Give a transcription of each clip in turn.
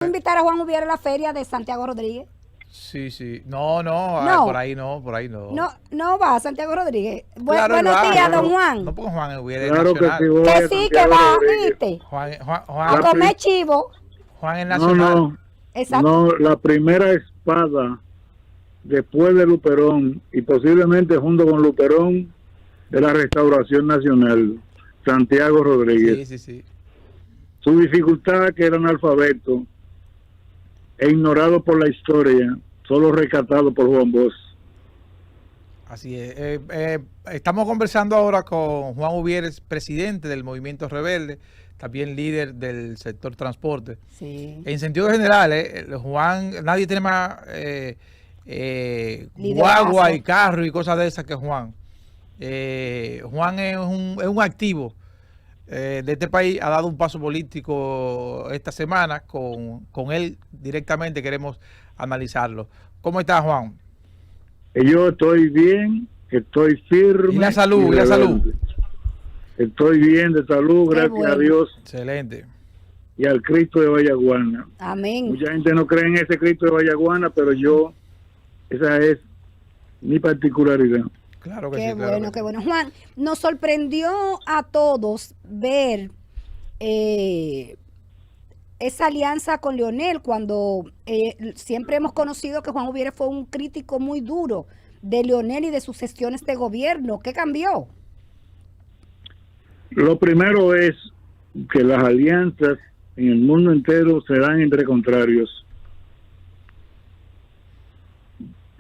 Invitar a Juan Ubiera a la feria de Santiago Rodríguez. Sí, sí. No, no, No. por ahí no, por ahí no. No va a Santiago Rodríguez. Claro, él Buenos va, días, pero don Juan. No, porque Juan hubiera es Claro que nacional. sí voy Que a sí, que Santiago va, Rodríguez. ¿viste? Juan A comer chivo. es No, nacional. Exacto. no, la primera espada después de Luperón y posiblemente junto con Luperón de la Restauración Nacional, Santiago Rodríguez. Sí, sí, sí. Su dificultad, que era analfabeto e ignorado por la historia, solo rescatado por Juan Bosch. Así es. Estamos conversando ahora con Juan Uvieres, presidente del Movimiento Rebelde, también líder del sector transporte. Sí. En sentido general, Juan, nadie tiene más guagua y carro y cosas de esas que Juan. Juan es un activo de este país, ha dado un paso político esta semana, con él directamente queremos analizarlo. ¿Cómo está, Juan? Yo estoy bien, estoy firme. ¿Y la salud? ¿Y la salud? Estoy bien de salud, gracias a Dios. Excelente. Y al Cristo de Vallaguana. Amén. Mucha gente no cree en ese Cristo de Vallaguana, pero yo, esa es mi particularidad. Claro que Qué sí. Claro bueno, que qué sí. bueno. Juan, nos sorprendió a todos ver esa alianza con Leonel cuando siempre hemos conocido que Juan Ubiere fue un crítico muy duro de Leonel y de sus gestiones de gobierno. ¿Qué cambió? Lo primero es que las alianzas en el mundo entero se dan entre contrarios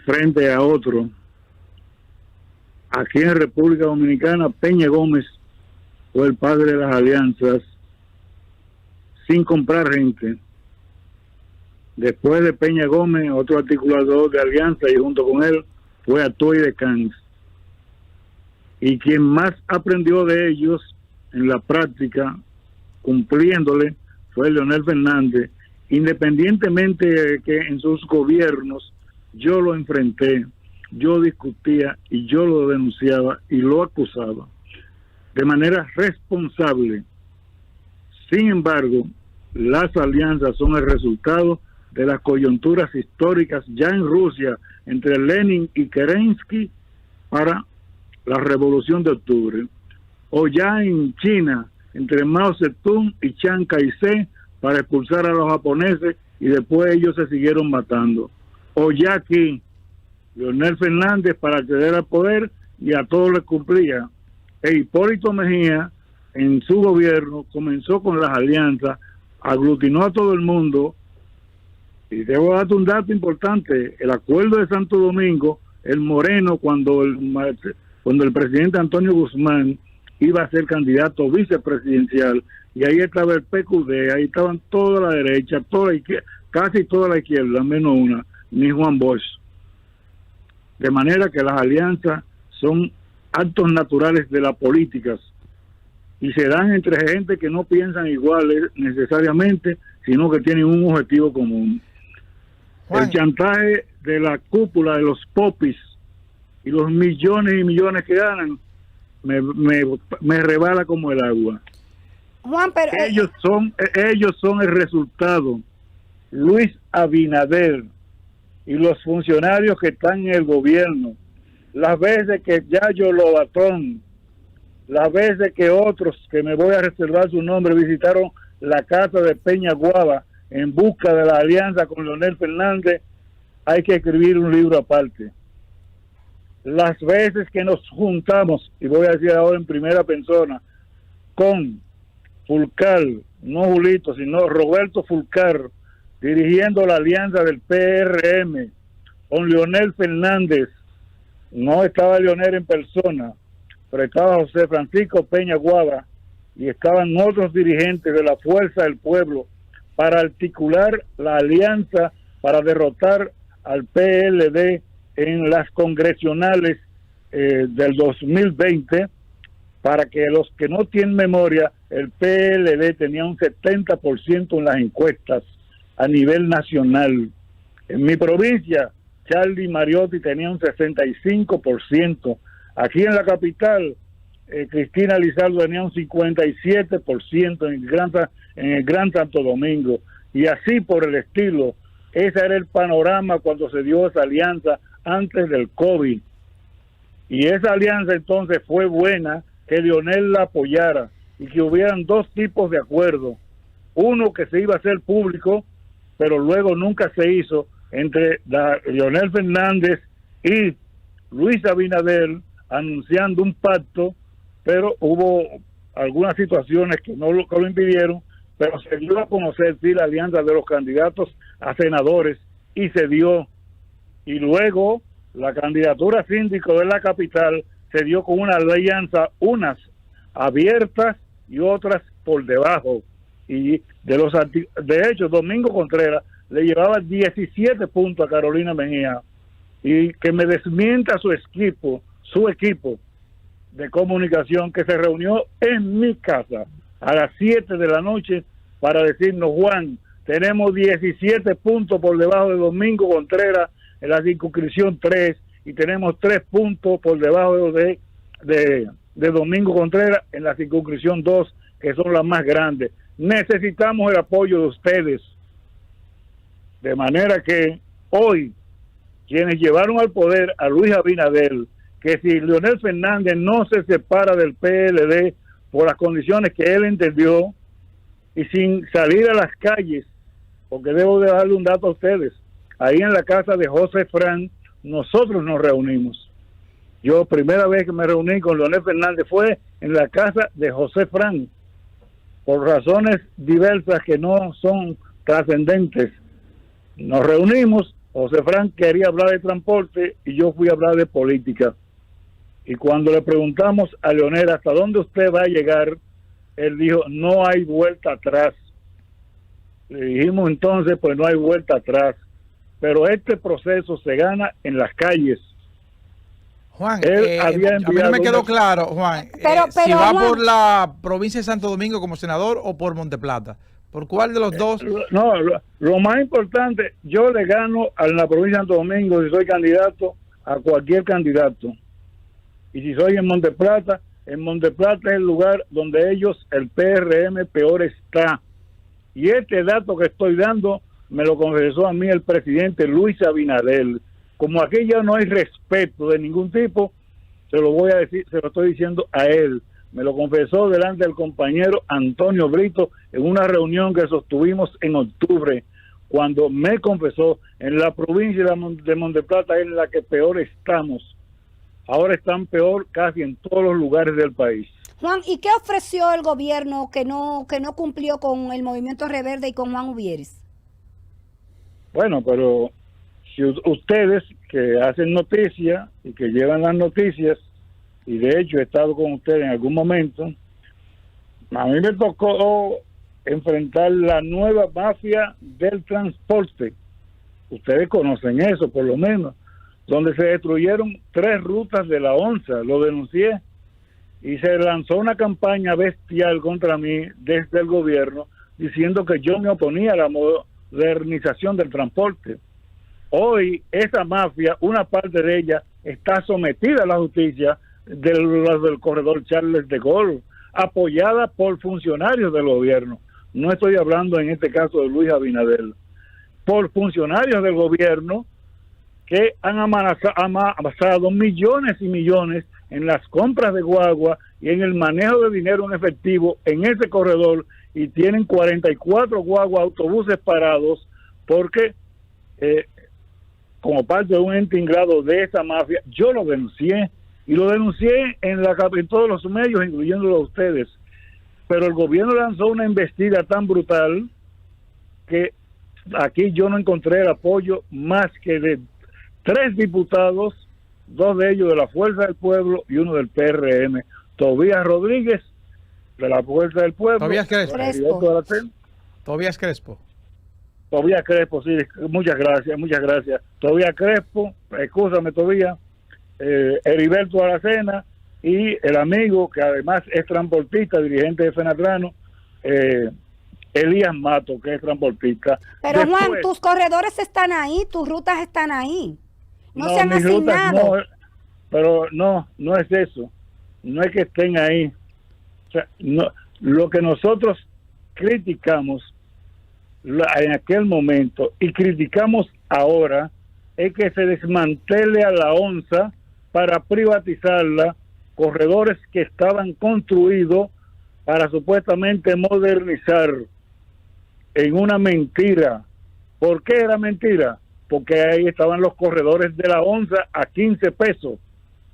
frente a otro. Aquí en República Dominicana, Peña Gómez fue el padre de las alianzas sin comprar gente. Después de Peña Gómez, otro articulador de alianza, y junto con él fue Atoy de Cans. Y quien más aprendió de ellos en la práctica, cumpliéndole, fue Leonel Fernández, independientemente de que en sus gobiernos yo lo enfrenté, yo discutía y yo lo denunciaba y lo acusaba de manera responsable. Sin embargo, las alianzas son el resultado de las coyunturas históricas ya en Rusia entre Lenin y Kerensky para la Revolución de Octubre, o ya en China entre Mao Zedong y Chiang Kai-shek para expulsar a los japoneses y después ellos se siguieron matando, o ya aquí Leonel Fernández para acceder al poder y a todos les cumplía. E Hipólito Mejía en su gobierno comenzó con las alianzas, aglutinó a todo el mundo. Y debo darte un dato importante: el acuerdo de Santo Domingo, el Moreno, cuando el presidente Antonio Guzmán iba a ser candidato vicepresidencial, y ahí estaba el PQD, ahí estaban toda la derecha, toda la izquierda, casi toda la izquierda, menos una, ni Juan Bosch. De manera que las alianzas son actos naturales de las políticas y se dan entre gente que no piensan iguales necesariamente, sino que tienen un objetivo común. Juan. El chantaje de la cúpula de los popis y los millones y millones que ganan me rebala como el agua. Juan, pero ellos son el resultado. Luis Abinader y los funcionarios que están en el gobierno, las veces que Yayo Lobatón, las veces que otros, que me voy a reservar su nombre, visitaron la casa de Peña Guava en busca de la alianza con Leonel Fernández, hay que escribir un libro aparte. Las veces que nos juntamos, y voy a decir ahora en primera persona, con Fulcar, no Julito, sino Roberto Fulcar, dirigiendo la alianza del PRM con Leonel Fernández. No estaba Leonel en persona, pero estaba José Francisco Peña Guava y estaban otros dirigentes de la Fuerza del Pueblo para articular la alianza para derrotar al PLD en las congresionales del 2020, para que los que no tienen memoria, el PLD tenía un 70% en las encuestas a nivel nacional. En mi provincia, Charlie Mariotti tenía un 65%. Aquí en la capital, Cristina Lizardo tenía un 57% en el Gran Santo Domingo. y así por el estilo. Ese era el panorama cuando se dio esa alianza antes del COVID. Y esa alianza entonces fue buena, que Leonel la apoyara y que hubieran dos tipos de acuerdo. Uno que se iba a hacer público, pero luego nunca se hizo, entre Leonel Fernández y Luis Abinader, anunciando un pacto, pero hubo algunas situaciones que no lo impidieron, pero se dio a conocer sí la alianza de los candidatos a senadores y se dio. Y luego la candidatura a síndico de la capital se dio con una alianza, unas abiertas y otras por debajo. Y de hecho, Domingo Contreras le llevaba 17 puntos a Carolina Mejía, y que me desmienta su equipo de comunicación, que se reunió en mi casa a las 7 de la noche para decirnos: Juan, tenemos 17 puntos por debajo de Domingo Contreras en la circunscripción 3 y tenemos 3 puntos por debajo de Domingo Contreras en la circunscripción 2, que son las más grandes. Necesitamos el apoyo de ustedes. De manera que hoy, quienes llevaron al poder a Luis Abinader, que si Leonel Fernández no se separa del PLD por las condiciones que él entendió y sin salir a las calles, porque debo de darle un dato a ustedes, ahí en la casa de José Fran, nosotros nos reunimos. Yo, primera vez que me reuní con Leonel Fernández fue en la casa de José Fran, por razones diversas que no son trascendentes. Nos reunimos, José Fran quería hablar de transporte y yo fui a hablar de política. Y cuando le preguntamos a Leonel hasta dónde usted va a llegar, él dijo: no hay vuelta atrás. Le dijimos entonces: pues no hay vuelta atrás. Pero este proceso se gana en las calles. Juan, a mí no me quedó claro, Juan, si va Juan, por la provincia de Santo Domingo como senador o por Monteplata. ¿Por cuál de los dos? No, lo más importante, yo le gano a la provincia de Santo Domingo si soy candidato a cualquier candidato. Y si soy en Monteplata es el lugar donde ellos, el PRM, peor está. Y este dato que estoy dando me lo confesó a mí el presidente Luis Abinader. Como aquí ya no hay respeto de ningún tipo, se lo voy a decir, se lo estoy diciendo a él. Me lo confesó delante del compañero Antonio Brito en una reunión que sostuvimos en octubre, cuando me confesó: en la provincia de Monteplata es la que peor estamos. Ahora están peor casi en todos los lugares del país. Juan, ¿y qué ofreció el gobierno que no cumplió con el Movimiento Reverde y con Juan Uvieres? Bueno, pero si ustedes que hacen noticias y que llevan las noticias, y de hecho he estado con ustedes en algún momento, a mí me tocó enfrentar la nueva mafia del transporte. Ustedes conocen eso, por lo menos, donde se destruyeron 3 rutas de la ONSA, lo denuncié, y se lanzó una campaña bestial contra mí desde el gobierno, diciendo que yo me oponía a la modernización del transporte. Hoy esa mafia, una parte de ella, está sometida a la justicia del corredor Charles de Gaulle, apoyada por funcionarios del gobierno. No estoy hablando en este caso de Luis Abinader, por funcionarios del gobierno que han amasado millones y millones en las compras de guagua y en el manejo de dinero en efectivo en ese corredor, y tienen 44 guaguas, autobuses parados, porque como parte de un ente ingrado de esa mafia, yo lo denuncié, y lo denuncié en todos los medios, incluyéndolo a ustedes. Pero el gobierno lanzó una embestida tan brutal que aquí yo no encontré el apoyo más que de 3 diputados, 2 de ellos de la Fuerza del Pueblo y 1 del PRM. Tobías Rodríguez, de la Fuerza del Pueblo. Tobías Crespo. Tobías Crespo, sí, muchas gracias. Tobías Crespo, escúchame Tobías, Heriberto Aracena y el amigo que además es transportista, dirigente de Fenatrano, Elías Mato, que es transportista. Pero después, Juan, tus corredores están ahí, tus rutas están ahí. No se han asignado. Pero no es eso. No es que estén ahí. O sea, no, lo que nosotros criticamos en aquel momento y criticamos ahora es que se desmantele a la ONSA para privatizarla, corredores que estaban construidos para supuestamente modernizar, en una mentira. ¿Por qué era mentira? Porque ahí estaban los corredores de la ONSA a 15 pesos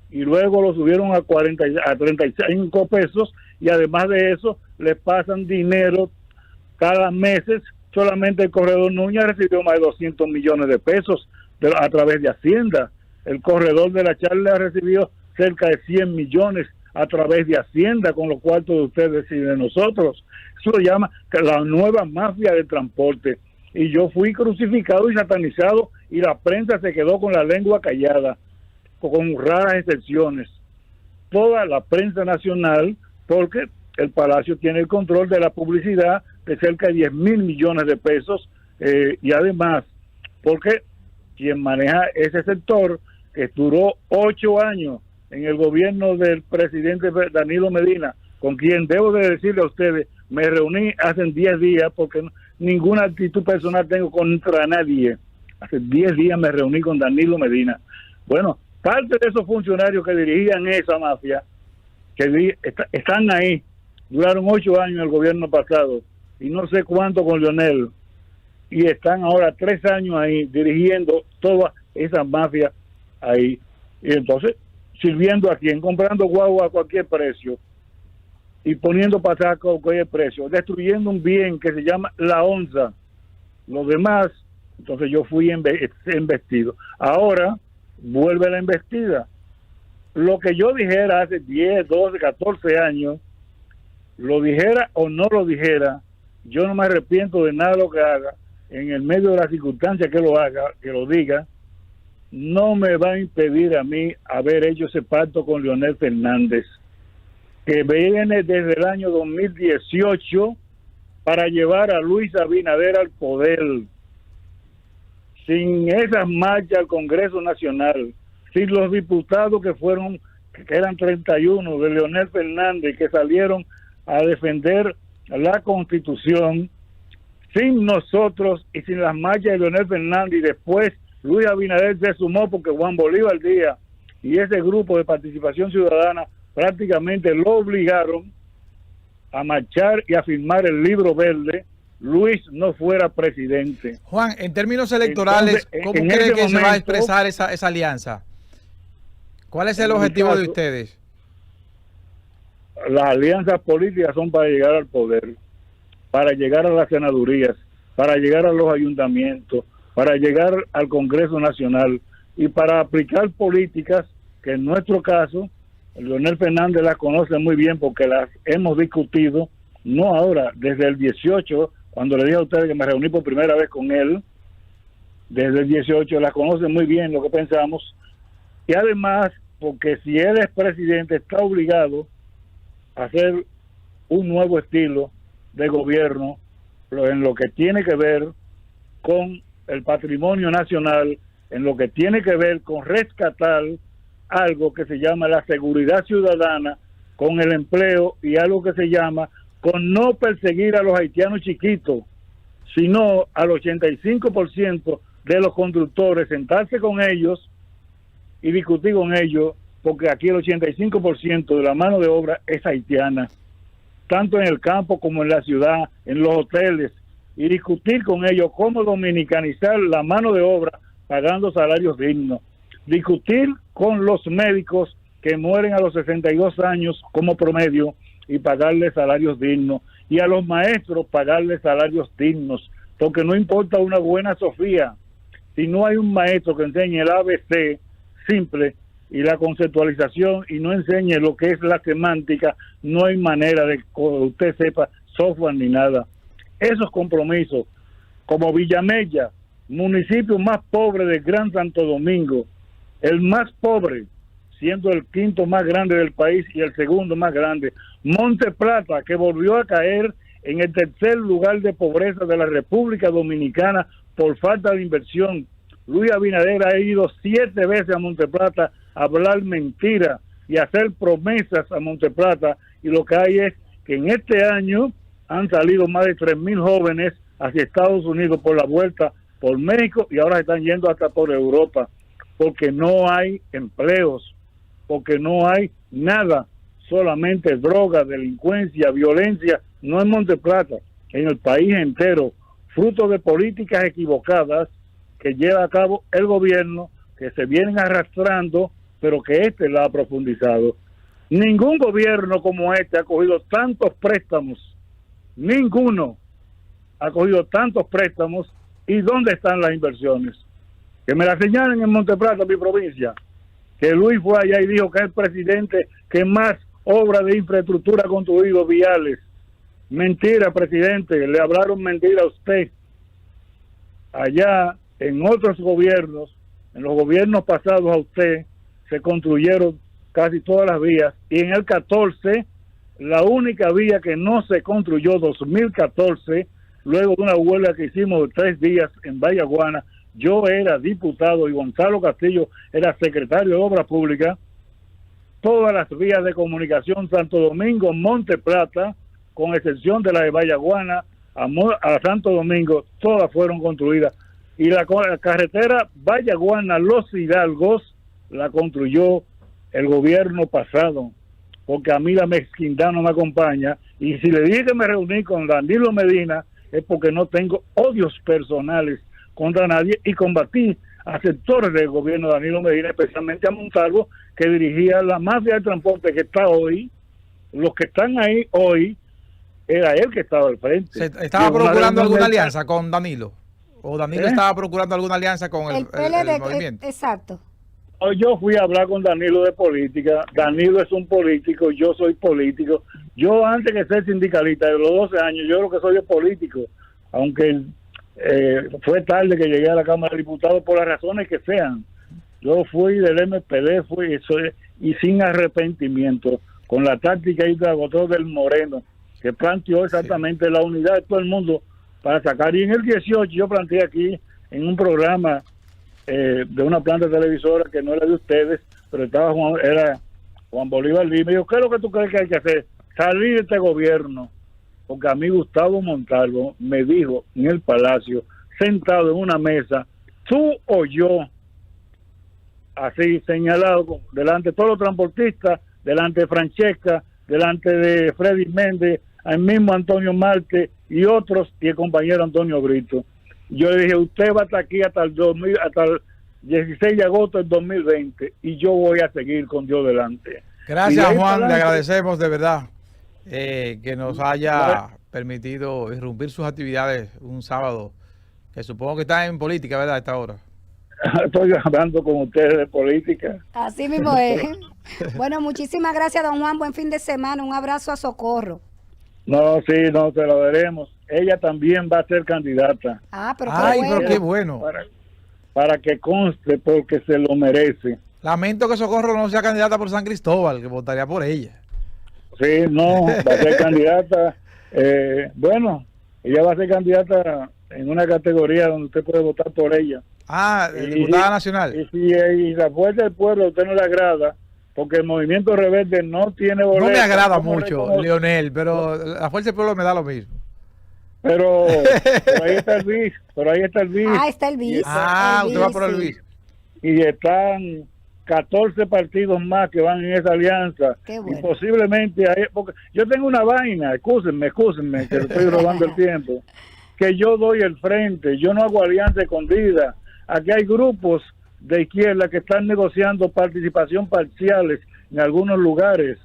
y luego lo subieron a 35 pesos, y además de eso le pasan dinero cada mes. Solamente el corredor Núñez recibió más de 200 millones de pesos a través de Hacienda. El corredor de la Charla ha recibido cerca de 100 millones a través de Hacienda, con los cuartos de ustedes y de nosotros. Eso se llama la nueva mafia del transporte. Y yo fui crucificado y satanizado, y la prensa se quedó con la lengua callada, con raras excepciones. Toda la prensa nacional, porque el Palacio tiene el control de la publicidad de cerca de 10,000 millones de pesos, y además, porque quien maneja ese sector, que duró 8 años en el gobierno del presidente Danilo Medina, con quien debo de decirle a ustedes, me reuní hace 10 días, porque ninguna actitud personal tengo contra nadie. Hace 10 días me reuní con Danilo Medina. Bueno, parte de esos funcionarios que dirigían esa mafia, que están ahí, duraron 8 años en el gobierno pasado, y no sé cuánto con Leonel, y están ahora 3 años ahí dirigiendo toda esa mafia ahí. Y entonces, sirviendo a quien, comprando guagua a cualquier precio y poniendo pasaje a cualquier precio, destruyendo un bien que se llama la ONSA. Los demás, entonces yo fui embestido. Ahora vuelve la embestida. Lo que yo dijera hace 10, 12, 14 años, lo dijera o no lo dijera, yo no me arrepiento de nada de lo que haga, en el medio de las circunstancias que lo haga, que lo diga, no me va a impedir a mí haber hecho ese pacto con Leonel Fernández, que viene desde el año 2018 para llevar a Luis Abinader al poder. Sin esas marchas al Congreso Nacional, sin los diputados que eran 31 de Leonel Fernández, que salieron a defender la Constitución, sin nosotros y sin las marchas de Leonel Fernández, y después Luis Abinader se sumó porque Juan Bolívar Díaz y ese grupo de participación ciudadana prácticamente lo obligaron a marchar y a firmar el libro verde, Luis no fuera presidente. Juan, en términos electorales, entonces, ¿cómo cree que se va a expresar esa alianza? ¿Cuál es el objetivo de ustedes? Las alianzas políticas son para llegar al poder, para llegar a las senadurías, para llegar a los ayuntamientos, para llegar al Congreso Nacional y para aplicar políticas que en nuestro caso, Leonel Fernández las conoce muy bien porque las hemos discutido, no ahora, desde el 18, cuando le dije a ustedes que me reuní por primera vez con él, desde el 18 las conoce muy bien lo que pensamos, y además porque si él es presidente está obligado a hacer un nuevo estilo de gobierno en lo que tiene que ver con el patrimonio nacional, en lo que tiene que ver con rescatar algo que se llama la seguridad ciudadana, con el empleo, y algo que se llama con no perseguir a los haitianos chiquitos, sino al 85% de los conductores, sentarse con ellos y discutir con ellos, porque aquí el 85% de la mano de obra es haitiana, tanto en el campo como en la ciudad, en los hoteles, y discutir con ellos cómo dominicanizar la mano de obra pagando salarios dignos. Discutir con los médicos que mueren a los 62 años como promedio y pagarles salarios dignos, y a los maestros pagarles salarios dignos, porque no importa una buena Sofía, si no hay un maestro que enseñe el ABC simple y la conceptualización y no enseñe lo que es la semántica, no hay manera de que usted sepa software ni nada. Esos compromisos, como Villamella, municipio más pobre del Gran Santo Domingo, el más pobre, siendo el quinto más grande del país y el segundo más grande, Monte Plata, que volvió a caer en el tercer lugar de pobreza de la República Dominicana por falta de inversión. Luis Abinader ha ido 7 veces a Monte Plata a hablar mentiras y a hacer promesas a Monte Plata, y lo que hay es que en este año han salido más de 3,000 jóvenes hacia Estados Unidos por la vuelta por México y ahora están yendo hasta por Europa, porque no hay empleos, porque no hay nada, solamente droga, delincuencia, violencia, no en Monte Plata, en el país entero, fruto de políticas equivocadas que lleva a cabo el gobierno, que se vienen arrastrando, pero que este la ha profundizado. Ningún gobierno como este ha cogido tantos préstamos, ninguno ha cogido tantos préstamos. ¿Y dónde están las inversiones? Que me la señalen en Monte Plata, mi provincia, que Luis fue allá y dijo que es el presidente que más obras de infraestructura ha construido, viales. Mentira, presidente, le hablaron mentira a usted. Allá en otros gobiernos, en los gobiernos pasados a usted, se construyeron casi todas las vías, y en el 14, la única vía que no se construyó, 2014, luego de una huelga que hicimos de 3 días en Vallaguana, yo era diputado y Gonzalo Castillo era secretario de Obras Públicas, todas las vías de comunicación Santo Domingo, Monte Plata, con excepción de la de Vallaguana a Santo Domingo, todas fueron construidas. Y la carretera Vallaguana-Los Hidalgos la construyó el gobierno pasado, porque a mí la mezquindad no me acompaña, y si le dije que me reuní con Danilo Medina, es porque no tengo odios personales contra nadie, y combatí a sectores del gobierno de Danilo Medina, especialmente a Montalvo, que dirigía la mafia del transporte que está hoy. Los que están ahí hoy, era él que estaba al frente. ¿Estaba procurando alguna alianza con Danilo? ¿O Danilo estaba procurando alguna alianza con el PLD, movimiento? Exacto. Yo fui a hablar con Danilo de política. Danilo es un político, yo soy político. Yo antes que ser sindicalista, de los 12 años, yo lo que soy es político. Aunque fue tarde que llegué a la Cámara de Diputados por las razones que sean. Yo fui del MPD, y sin arrepentimiento, con la táctica y tragotó del Moreno, que planteó exactamente la unidad de todo el mundo para sacar. Y en el 18 yo planteé aquí en un programa de una planta televisora que no era de ustedes, pero era Juan Bolívar Lima. Y yo, ¿qué es lo que tú crees que hay que hacer? Salir de este gobierno. Porque a mí Gustavo Montalvo me dijo en el Palacio, sentado en una mesa, tú o yo, así señalado, delante de todos los transportistas, delante de Francesca, delante de Freddy Méndez, al mismo Antonio Marte y otros, y el compañero Antonio Brito. Yo le dije, usted va a estar aquí hasta el 16 de agosto del 2020 y yo voy a seguir con Dios delante. Gracias, Juan, le agradecemos de verdad que nos haya permitido irrumpir sus actividades un sábado, que supongo que está en política, ¿verdad? A esta hora. Estoy hablando con ustedes de política. Así mismo es. Bueno, muchísimas gracias, don Juan. Buen fin de semana. Un abrazo a Socorro. No, sí, no, se lo veremos. Ella también va a ser candidata. Pero qué bueno. Para que conste, porque se lo merece. Lamento que Socorro no sea candidata por San Cristóbal, que votaría por ella. Sí, no, va a ser candidata. Bueno, ella va a ser candidata en una categoría donde usted puede votar por ella. Diputada nacional. Y si la fuerza del pueblo a usted no le agrada, porque el movimiento rebelde no tiene boleto. No me agrada mucho, Leonel, pero la fuerza del pueblo me da lo mismo. Pero ahí está el BIS, está el BIS. Está el BIS. Usted va por el BIS. Y están 14 partidos más que van en esa alianza. Qué bueno. Y posiblemente, porque yo tengo una vaina, excúsenme, que le estoy robando el tiempo, que yo doy el frente, yo no hago alianza escondida. Aquí hay grupos de izquierda que están negociando participación parciales en algunos lugares.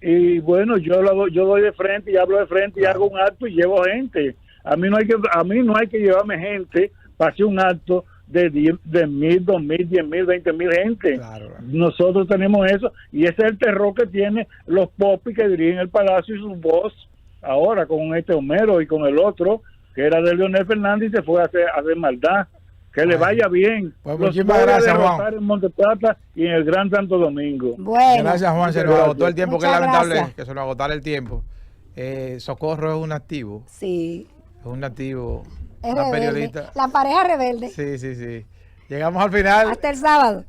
Y bueno, yo doy de frente y hablo de frente y hago un acto y llevo gente. A mí no hay que llevarme gente para hacer un acto de 1,000, 2,000, 10,000, 20,000 gente. Claro. Nosotros tenemos eso y ese es el terror que tienen los popis que dirigen el Palacio y su voz ahora con este Homero y con el otro que era de Leonel Fernández y se fue a hacer maldad. Que le vaya bien. Pues muchísimas gracias, Juan. En Monte Plata y en el Gran Santo Domingo. Bueno, gracias, Juan. Se nos agotó el tiempo, que es lamentable que se nos agotara el tiempo. Socorro es un activo. Sí. Es un activo. Es una rebelde. Periodista. La pareja rebelde. Sí. Llegamos al final. Hasta el sábado.